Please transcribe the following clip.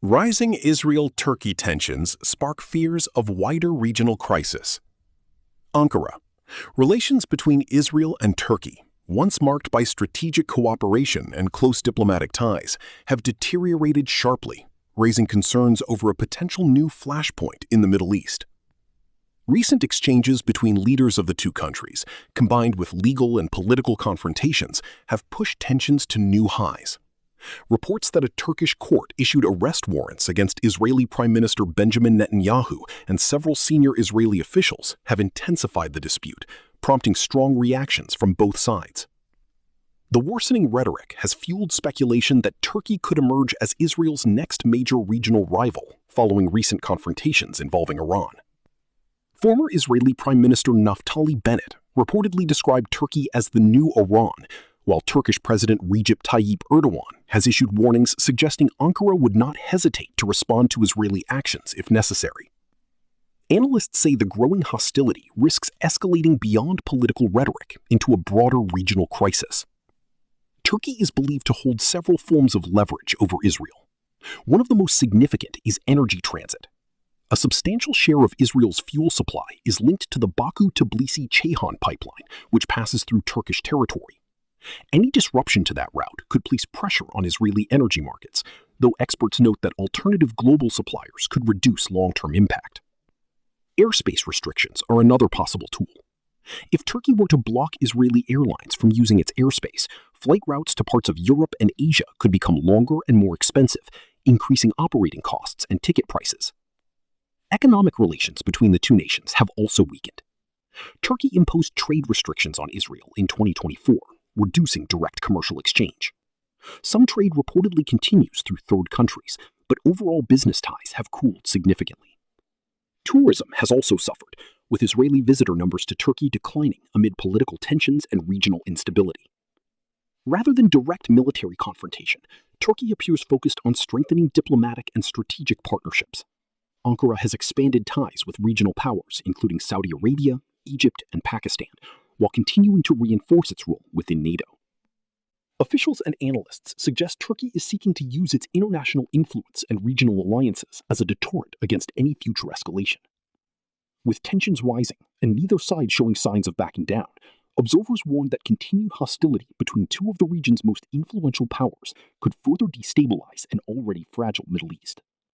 Rising Israel-Turkey tensions spark fears of wider regional crisis. Ankara. Relations between Israel and Turkey, once marked by strategic cooperation and close diplomatic ties, have deteriorated sharply, raising concerns over a potential new flashpoint in the Middle East. Recent exchanges between leaders of the two countries, combined with legal and political confrontations, have pushed tensions to new highs. Reports that a Turkish court issued arrest warrants against Israeli Prime Minister Benjamin Netanyahu and several senior Israeli officials have intensified the dispute, prompting strong reactions from both sides. The worsening rhetoric has fueled speculation that Turkey could emerge as Israel's next major regional rival, following recent confrontations involving Iran. Former Israeli Prime Minister Naftali Bennett reportedly described Turkey as the new Iran, while Turkish President Recep Tayyip Erdoğan has issued warnings suggesting Ankara would not hesitate to respond to Israeli actions if necessary. Analysts say the growing hostility risks escalating beyond political rhetoric into a broader regional crisis. Turkey is believed to hold several forms of leverage over Israel. One of the most significant is energy transit. A substantial share of Israel's fuel supply is linked to the Baku-Tbilisi-Ceyhan pipeline, which passes through Turkish territory. Any disruption to that route could place pressure on Israeli energy markets, though experts note that alternative global suppliers could reduce long-term impact. Airspace restrictions are another possible tool. If Turkey were to block Israeli airlines from using its airspace, flight routes to parts of Europe and Asia could become longer and more expensive, increasing operating costs and ticket prices. Economic relations between the two nations have also weakened. Turkey imposed trade restrictions on Israel in 2024, reducing direct commercial exchange. Some trade reportedly continues through third countries, but overall business ties have cooled significantly. Tourism has also suffered, with Israeli visitor numbers to Turkey declining amid political tensions and regional instability. Rather than direct military confrontation, Turkey appears focused on strengthening diplomatic and strategic partnerships. Ankara has expanded ties with regional powers, including Saudi Arabia, Egypt, and Pakistan, while continuing to reinforce its role within NATO. Officials and analysts suggest Turkey is seeking to use its international influence and regional alliances as a deterrent against any future escalation. With tensions rising and neither side showing signs of backing down, observers warn that continued hostility between two of the region's most influential powers could further destabilize an already fragile Middle East.